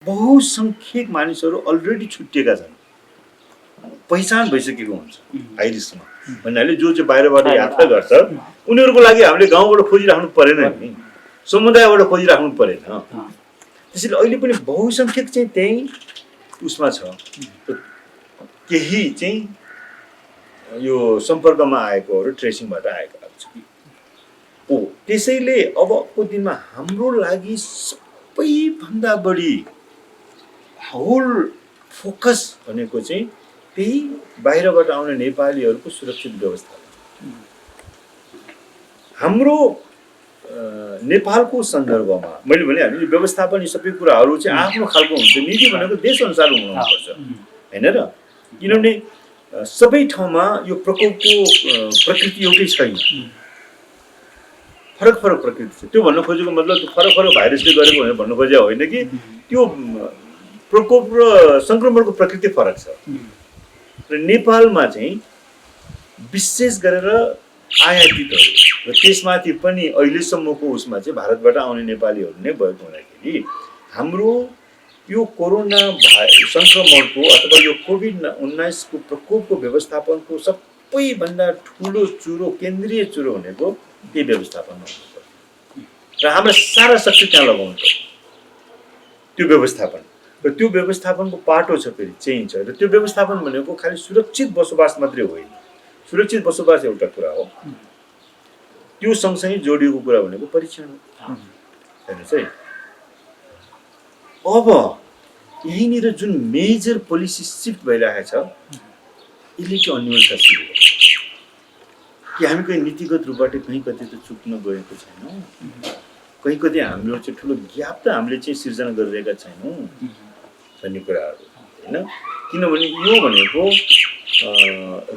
बहुसङ्ख्यक मानिसहरू अलरेडी छुट्टिएका छन्, पहिचान भइसकेको हुन्छ हाई रिस्कमा भन्नाले जो चाहिँ बाहिरबाट यात्रा गर्छ उनीहरूको लागि हामीले गाउँबाट खोजिराख्नु परेन नि, समुदायबाट खोजिराख्नु परेन। त्यसैले अहिले पनि बहुसङ्ख्यक चाहिँ त्यही उसमा छ, केही चाहिँ यो सम्पर्कमा आएकोहरू ट्रेसिङबाट आएका छ। त्यसैले अबको दिनमा हाम्रो लागि सबैभन्दा बढी होल फोकस भनेको चाहिँ त्यही बाहिरबाट आउने नेपालीहरूको सुरक्षित व्यवस्था। हाम्रो नेपालको सन्दर्भमा मैले भनिहालेँ व्यवस्थापन यी सबै कुराहरू चाहिँ आफ्नो खालको हुन्छ। नीति भनेको देशअनुसार हुनुपर्छ होइन र, किनभने सबै ठाउँमा यो प्रकोपको प्रकृति एउटै छैन, फरक फरक प्रकृति छ। त्यो भन्न खोजेको मतलब फरक फरक भाइरसले गरेको भनेर भन्नु खोजेको होइन कि त्यो प्रकोप र सङ्क्रमणको प्रकृति फरक छ। र नेपालमा चाहिँ विशेष गरेर आयातितहरू र त्यसमाथि पनि अहिलेसम्मको उसमा चाहिँ भारतबाट आउने नेपालीहरू नै भएको हुँदाखेरि हाम्रो यो कोरोना सङ्क्रमणको अथवा यो कोभिड-19 को प्रकोपको व्यवस्थापनको सबैभन्दा ठुलो चुरो, केन्द्रीय चुरो भनेको त्यही व्यवस्थापनमा हुनुपर्छ र हाम्रो सारा शक्ति त्यहाँ लगाउनु पर्छ त्यो व्यवस्थापन। र त्यो व्यवस्थापनको पाटो छ फेरि चेन्ज छ। र त्यो व्यवस्थापन भनेको खालि सुरक्षित बसोबास मात्रै होइन। सुरक्षित बसोबास एउटा कुरा हो, त्यो सँगसँगै जोडिएको कुरा भनेको परीक्षण हो हेर्नुहोस् है। अब यहीँनिर जुन मेजर पोलिसी सिफ्ट भइरहेको छ यसले चाहिँ अन्यलता सुरु गर्छ कि हामी कहीँ नीतिगत रूपबाट कहीँ कतै त चुक्न गएको छैनौँ, कहीँ कतै हाम्रो चाहिँ ठुलो ग्याप त हामीले चाहिँ सिर्जना गरिरहेका छैनौँ भन्ने कुराहरू होइन। किनभने यो भनेको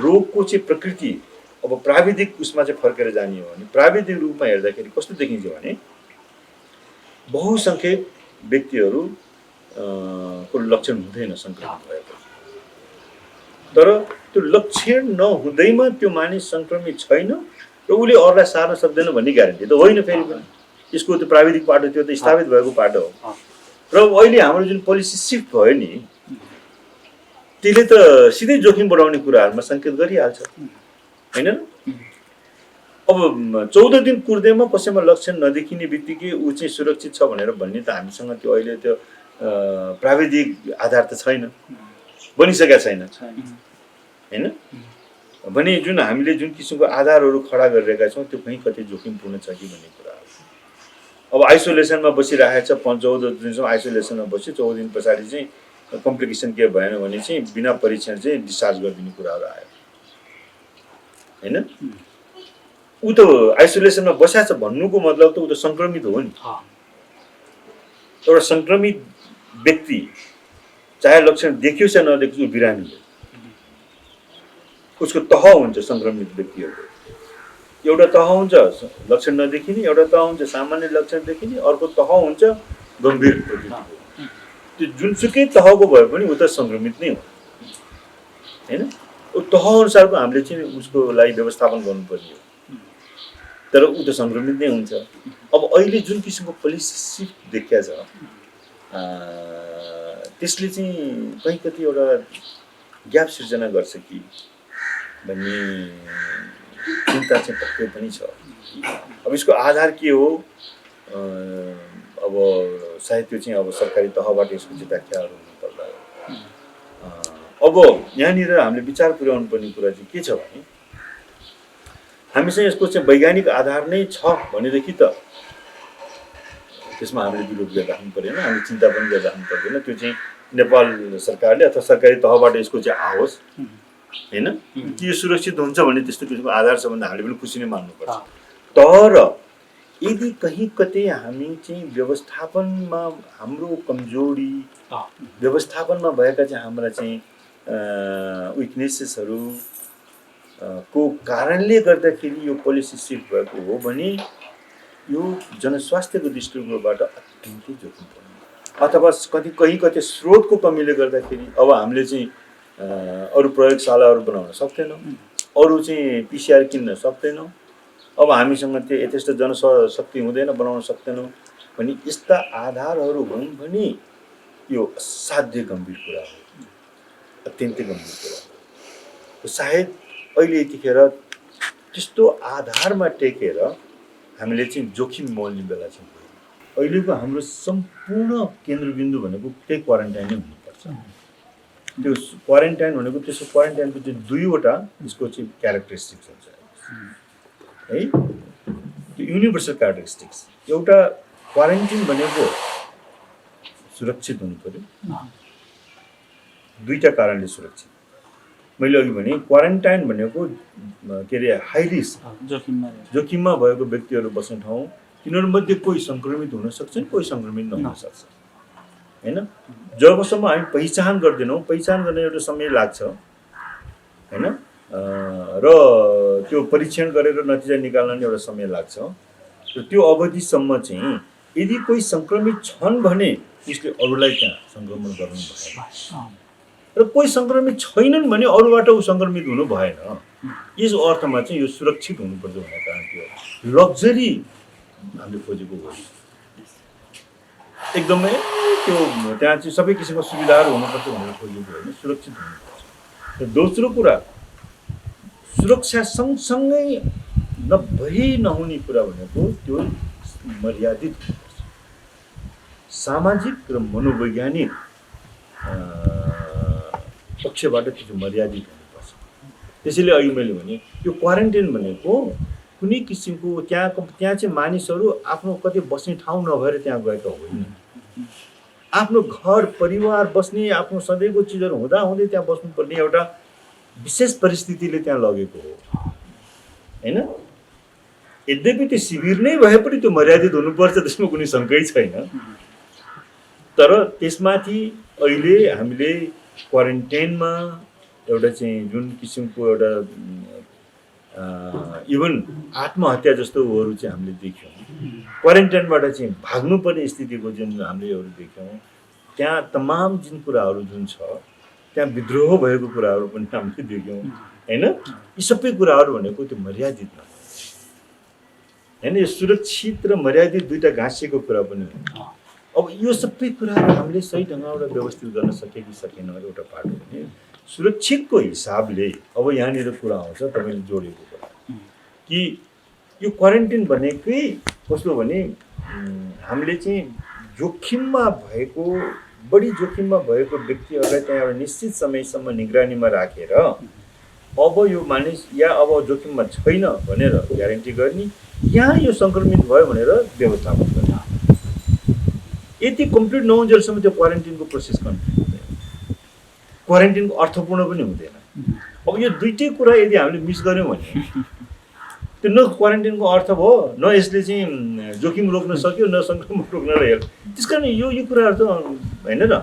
रोगको चाहिँ प्रकृति अब प्राविधिक उसमा चाहिँ फर्केर जाने हो भने प्राविधिक रूपमा हेर्दाखेरि कस्तो देखिन्छ भने बहुसङ्ख्यक व्यक्तिहरू को लक्षण हुँदैन सङ्क्रमित भएको, तर त्यो लक्षण नहुँदैमा त्यो मानिस सङ्क्रमित छैन र उसले अरूलाई सार्न सक्दैन भन्ने ग्यारेन्टी त होइन। फेरि पनि यसको त्यो प्राविधिक पाटो त्यो त स्थापित भएको पाटो हो। र अहिले हाम्रो जुन पोलिसी सिफ्ट भयो नि त्यसले त सिधै जोखिम बढाउने कुराहरूमा सङ्केत गरिहाल्छ होइन। अब 14 दिन कुर्दैमा कसैमा लक्षण नदेखिने बित्तिकै ऊ चाहिँ सुरक्षित छ भनेर भन्ने त हामीसँग त्यो अहिले त्यो प्राविधिक आधार त छैन, बनिसकेका छैन होइन। भने जुन हामीले जुन किसिमको आधारहरू खडा गरिरहेका छौँ त्यो कहीँ कतै जोखिमपूर्ण छ कि भन्ने कुरा हो। अब आइसोलेसनमा बसिरहेको छ 14 दिनसम्म आइसोलेसनमा बस्यो, 14 दिन पछाडि चाहिँ कम्प्लिकेसन के भएन भने चाहिँ बिना परीक्षण चाहिँ डिस्चार्ज गरिदिने कुराहरू आयो होइन। ऊ त आइसोलेसनमा बस्या छ भन्नुको मतलब त ऊ त सङ्क्रमित हो नि। एउटा सङ्क्रमित व्यक्ति चाहे लक्षण देखियो या नदेखियो बिरामी हो, उसको तह हुन्छ। सङ्क्रमित व्यक्तिहरूको एउटा तह हुन्छ लक्षण नदेखिने, एउटा तह हुन्छ सामान्य लक्षण देखिने, अर्को तह हुन्छ गम्भीर प्रकृतिको। त्यो जुनसुकै तहको भए पनि ऊ त सङ्क्रमित नै हो होइन। ऊ तह अनुसारको हामीले चाहिँ उसको लागि व्यवस्थापन गर्नुपर्ने हो, तर ऊ त सङ्क्रमित नै हुन्छ। अब अहिले जुन किसिमको पोलिसी सिफ्ट देखिया छ त्यसले चाहिँ कहीँ कति एउटा ग्याप सिर्जना गर्छ कि भन्ने चिन्ता चाहिँ पक्कै पनि छ। अब यसको आधार के हो अब सायद त्यो चाहिँ अब सरकारी तहबाट यसको चाहिँ व्याख्याहरू हुनुपर्ला। अब यहाँनिर हामीले विचार पुर्याउनु पर्ने कुरा चाहिँ के छ भने हामीसँग यसको चाहिँ वैज्ञानिक आधार नै छ भनेदेखि त त्यसमा हामीले विरोध गरिराख्नु परेन, हामीले चिन्ता पनि गरिराख्नु पर्दैन। त्यो चाहिँ नेपाल सरकारले अथवा सरकारी तहबाट यसको चाहिँ आओस् होइन कि यो सुरक्षित हुन्छ भने त्यस्तो किसिमको आधार छ भने हामीले पनि खुसी नै मान्नुपर्छ। तर यदि कहीँ कतै हामी चाहिँ व्यवस्थापनमा हाम्रो कमजोरी, व्यवस्थापनमा भएका चाहिँ हाम्रा चाहिँ विकनेसेसहरू को कारणले गर्दाखेरि यो पोलिसी सिफ्ट भएको हो भने यो जनस्वास्थ्यको दृष्टिकोणबाट अत्यन्तै जोखिमपूर्ण, अथवा कहीँ कतै स्रोतको कमीले गर्दाखेरि अब हामीले चाहिँ अरू प्रयोगशालाहरू बनाउन सक्दैनौँ, अरू चाहिँ पिसिआर किन्न सक्दैनौँ, अब हामीसँग त्यो यथेष्ट जनशक्ति हुँदैन, बनाउन सक्दैनौँ भने यस्ता आधारहरू हुन् भने यो असाध्य गम्भीर कुरा हो, अत्यन्तै गम्भीर कुरा हो। सायद अहिले यतिखेर त्यस्तो आधारमा टेकेर हामीले चाहिँ जोखिम मोल्ने बेला छ। अहिलेको हाम्रो सम्पूर्ण केन्द्रबिन्दु भनेको त्यही क्वारेन्टाइनै हुनुपर्छ। त्यो क्वारेन्टाइन भनेको त्यसको क्वारेन्टाइनको चाहिँ दुईवटा यसको चाहिँ क्यारेक्टरिस्टिक्स हुन्छ है, त्यो युनिभर्सल क्यारेक्टरिस्टिक्स। एउटा क्वारेन्टाइन भनेको सुरक्षित हुनु पर्यो, दुईटा कारणले सुरक्षित। मैले अघि भने क्वारेन्टाइन भनेको के अरे हाई रिस्क जोखिममा भएको व्यक्तिहरू बस्ने ठाउँ, तिनीहरूमध्ये कोही सङ्क्रमित हुन सक्छन्, कोही सङ्क्रमित नहुन सक्छ हैन। जबसम्म हामी पहिचान गर्दैनौँ, पहिचान गर्ने एउटा समय लाग्छ हैन, र त्यो परीक्षण गरेर नतिजा निकाल्न एउटा समय लाग्छ। र त्यो अवधिसम्म चाहिँ यदि कोही सङ्क्रमित छन् भने त्यसले अरूलाई त्यहाँ सङ्क्रमण गर्नु भएन, र कोही सङ्क्रमित छैनन् भने अरूबाट ऊ सङ्क्रमित हुनु भएन। यस अर्थमा चाहिँ यो सुरक्षित हुनुपर्छ भन्ने कारण त्यो लग्जरी हामीले खोजेको हो। एकदमै त्यो त्यहाँ चाहिँ सबै किसिमको सुविधाहरू हुनुपर्छ भनेर खोजेको होइन, सुरक्षित हुनुपर्छ। र दोस्रो कुरा, सुरक्षा सँगसँगै नभई नहुने कुरा भनेको त्यो मर्यादित हुनुपर्छ, सामाजिक र मनोवैज्ञानिक पक्षबाट त्यो मर्यादित हुनुपर्छ। त्यसैले अघि मैले भने यो क्वारेन्टाइन भनेको कुनै किसिमको त्यहाँ चाहिँ मानिसहरू आफ्नो कतै बस्ने ठाउँ नभएर त्यहाँ गएका होइन, आफ्नो घर परिवार बस्ने आफ्नो सधैँको चिजहरू हुँदाहुँदै त्यहाँ बस्नुपर्ने एउटा विशेष परिस्थितिले त्यहाँ लगेको हो हैन। यद्यपि त्यो शिविर नै भए पनि त्यो मर्यादित हुनुपर्छ, त्यसमा कुनै शङ्कै छैन। तर त्यसमाथि अहिले हामीले क्वारेन्टाइनमा एउटा चाहिँ जुन किसिमको एउटा इभन आत्महत्या जस्तोहरू चाहिँ हामीले देख्यौँ, क्वारेन्टाइनबाट चाहिँ भाग्नुपर्ने स्थितिको जुन हामीले देख्यौँ, त्यहाँ तमाम जुन कुराहरू जुन छ, त्यहाँ विद्रोह भएको कुराहरू पनि हामीले देख्यौँ हैन। यी सबै कुराहरू भनेको त्यो मर्यादित नभए हैन, यो सुरक्षित र मर्यादित दुईटा घाँसिएको कुरा पनि हो। अब यो सबै कुराहरू हामीले सही ढङ्गबाट व्यवस्थित गर्न सके कि सकेन एउटा पाटो भने सुरक्षितको हिसाबले अब यहाँनिर कुरा आउँछ तपाईँले जोडेको कुरा कि यो क्वारेन्टाइन भनेकै कस्तो भने हामीले चाहिँ जोखिममा भएको बढी जोखिममा भएको व्यक्तिहरूलाई त्यहाँ एउटा निश्चित समयसम्म निगरानीमा राखेर अब यो मानिस या अब जोखिममा छैन भनेर ग्यारेन्टी गर्ने, यहाँ यो सङ्क्रमित भयो भनेर व्यवस्थापन गर्ने। यति कम्प्लिट नहुन्जेलसम्म त्यो क्वारेन्टाइनको प्रोसेस कम्प्लिट हुँदैन, क्वारेन्टाइनको अर्थपूर्ण पनि हुँदैन। अब यो दुईटै कुरा यदि हामीले मिस गऱ्यौँ भने त्यो न क्वारेन्टाइनको अर्थ भयो, न यसले चाहिँ जोखिम रोक्न सक्यो, न सङ्क्रमण रोक्न हेल्प। त्यस कारण यो कुराहरू त होइन र,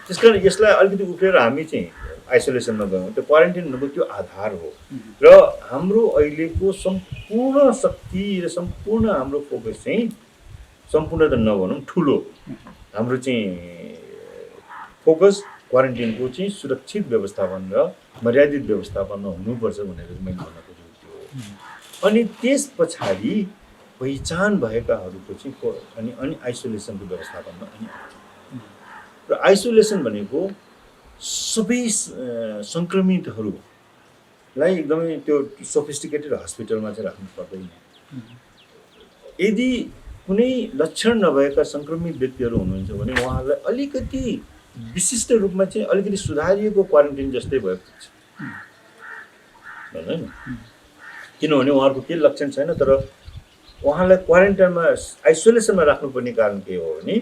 त्यस कारण यसलाई अलिकति उफ्रेर हामी चाहिँ आइसोलेसनमा गयौँ। त्यो क्वारेन्टाइन भनेको त्यो आधार हो र हाम्रो अहिलेको सम्पूर्ण शक्ति र सम्पूर्ण हाम्रो फोकस चाहिँ, सम्पूर्ण त नभनौँ ठुलो हाम्रो चाहिँ फोकस क्वारेन्टाइनको चाहिँ सुरक्षित व्यवस्थापन र मर्यादित व्यवस्थापनमा हुनुपर्छ भनेर मैले भन्न खोजेको थियो। अनि त्यस पछाडि पहिचान भएकाहरूको चाहिँ अनि आइसोलेसनको व्यवस्थापनमा अनि र आइसोलेसन भनेको सबै सङ्क्रमितहरूलाई एकदमै त्यो सोफिस्टिकेटेड हस्पिटलमा चाहिँ राख्नु पर्दैन। यदि कुनै लक्षण नभएका सङ्क्रमित व्यक्तिहरू हुनुहुन्छ भने उहाँहरूलाई अलिकति विशिष्ट रूपमा चाहिँ अलिकति सुधारिएको क्वारेन्टाइन जस्तै भएको छ होइन, किनभने उहाँहरूको केही लक्षण छैन तर उहाँलाई क्वारेन्टाइनमा आइसोलेसनमा राख्नुपर्ने कारण के हो भने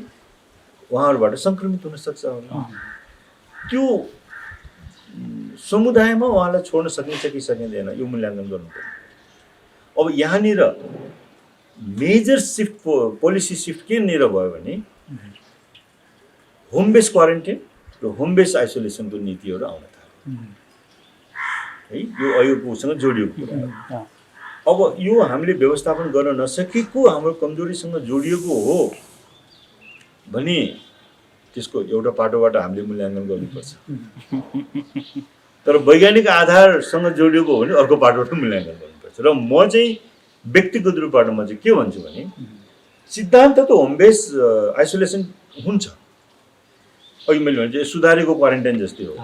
उहाँहरूबाट सङ्क्रमित हुनसक्छ। त्यो समुदायमा उहाँलाई छोड्न सकिन्छ कि सकिँदैन यो मूल्याङ्कन गर्नुपर्छ। अब यहाँनिर मेजर सिफ्ट पोलिसी सिफ्ट केनिर भयो भने होम बेस क्वारेन्टाइन र होम बेस आइसोलेसनको नीतिहरू आउन थाल्यो है, यो अयोसँग जोडिएको कुरा हो। अब यो हामीले व्यवस्थापन गर्न नसकेको हाम्रो कमजोरीसँग जोडिएको हो भने त्यसको एउटा पाटोबाट हामीले मूल्याङ्कन गर्नुपर्छ, तर वैज्ञानिक आधारसँग जोडिएको हो भने अर्को पाटोबाट मूल्याङ्कन गर्नुपर्छ। र म चाहिँ व्यक्तिगत रूपबाट म चाहिँ के भन्छु भने सिद्धान्त त होम बेस आइसोलेसन हुन्छ, अघि मैले भने सुधारेको क्वारेन्टाइन जस्तै हो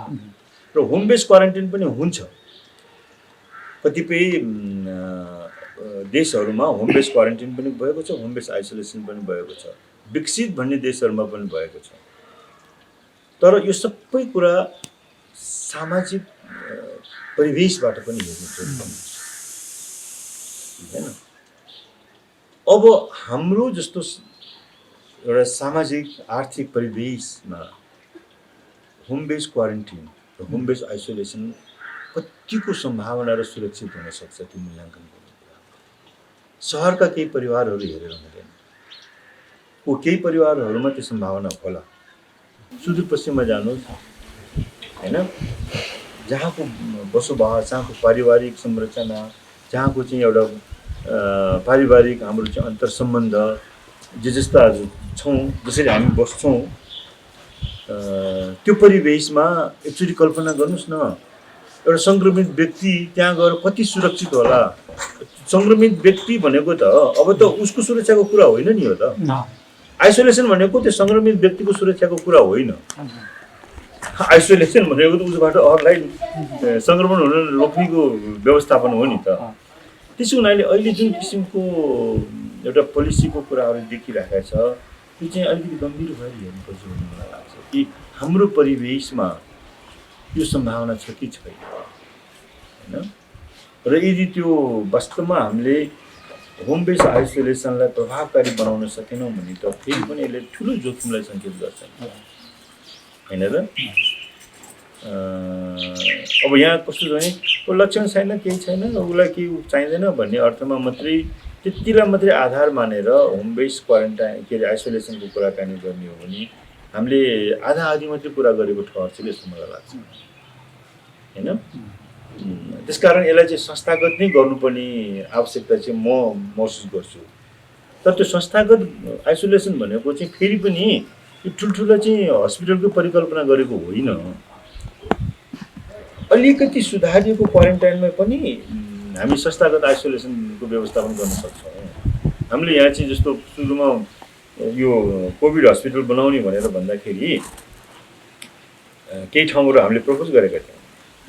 र होम बेस्ड क्वारेन्टाइन पनि हुन्छ। कतिपय देशहरूमा होम बेस्ड क्वारेन्टाइन पनि भएको छ, होम बेस्ड आइसोलेसन पनि भएको छ, विकसित भन्ने देशहरूमा पनि भएको छ। तर यो सबै कुरा सामाजिक परिवेशबाट पनि हेर्नु जरुरी हैन। अब हाम्रो जस्तो एउटा सामाजिक आर्थिक परिवेशमा होम बेस्ड क्वारेन्टाइन र होम बेस्ड आइसोलेसन कतिको सम्भावना र सुरक्षित हुन सक्छ त्यो मूल्याङ्कन गर्नु। सहरका केही परिवारहरू हेरेर हुँदैन, केही परिवारहरूमा त्यो सम्भावना होला। सुदूरपश्चिममा जानुहोस् हैन, जहाँको बसोबास, जहाँको पारिवारिक संरचना, जहाँको चाहिँ एउटा पारिवारिक हाम्रो चाहिँ अन्तर सम्बन्ध जे जस्ता छौँ, जसरी हामी बस्छौँ, त्यो परिवेशमा एकचोटि कल्पना गर्नुहोस् न, एउटा सङ्क्रमित व्यक्ति त्यहाँ गएर कति सुरक्षित होला। सङ्क्रमित व्यक्ति भनेको त अब त उसको सुरक्षाको कुरा होइन नि हो त। आइसोलेसन भनेको त्यो सङ्क्रमित व्यक्तिको सुरक्षाको कुरा होइन। आइसोलेसन भनेको त उसबाट अरूलाई सङ्क्रमण हुन रोक्नेको व्यवस्थापन हो नि त। त्यसो हुनाले अहिले जुन किसिमको एउटा पोलिसीको कुराहरू देखिरहेको छ त्यो चाहिँ अलिकति गम्भीर भएर हेर्नुपर्छ भन्ने मलाई लाग्छ कि हाम्रो परिवेशमा यो सम्भावना छ कि छैन हैन। र यदि त्यो वास्तवमा हामीले होम बेस्ड आइसोलेसनलाई प्रभावकारी बनाउन सकेनौँ भने त फेरि पनि यसले ठुलो जोखिमलाई सङ्केत गर्छ हैन र। अब यहाँ कस्तो छ भने लक्षण छैन, केही छैन, उसलाई केही चाहिँदैन भन्ने अर्थमा मात्रै त्यतिलाई मात्रै आधार मानेर होम बेस्ड क्वारेन्टाइन के अरे आइसोलेसनको कुराकानी गर्ने हो भने हामीले आधा आधी मात्रै कुरा गरेको ठहर्छ कि जस्तो मलाई लाग्छ हैन। त्यसकारण यसलाई चाहिँ संस्थागत नै गर्नुपर्ने आवश्यकता चाहिँ म महसुस गर्छु। तर त्यो संस्थागत आइसोलेसन भनेको चाहिँ फेरि पनि यो ठुल्ठुलो चाहिँ हस्पिटलको परिकल्पना गरेको होइन। अलिकति सुधारिएको क्वारेन्टाइनमा पनि हामी संस्थागत आइसोलेसनको व्यवस्थापन गर्न सक्छौँ। हामीले यहाँ चाहिँ जस्तो सुरुमा यो कोभिड हस्पिटल बनाउने भनेर भन्दाखेरि केही ठाउँहरू हामीले प्रपोज गरेका थियौँ,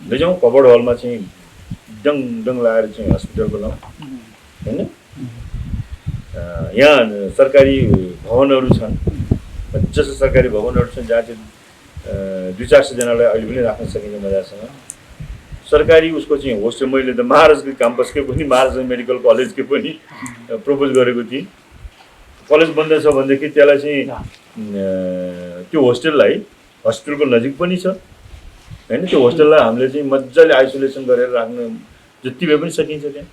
लैजाउँ कभर्ड हलमा चाहिँ डङ लगाएर चाहिँ हस्पिटल बनाऊँ होइन। यहाँ सरकारी भवनहरू छन्, जस्तो सरकारी भवनहरू छन् जहाँ चाहिँ 200-400 जनालाई अहिले पनि राख्न सकिन्छ मजासँग। सरकारी उसको चाहिँ होस्टेल मैले त महाराजको क्याम्पसकै पनि महाराज मेडिकल कलेजकै पनि प्रपोज गरेको थिएँ। कलेज बन्द छ भनेदेखि त्यसलाई चाहिँ त्यो होस्टेललाई हस्पिटलको नजिक पनि छ हैन, त्यो होस्टेललाई हामीले चाहिँ मजाले आइसोलेसन गरेर राख्न जति भए पनि सकिन्छ त्यहाँ।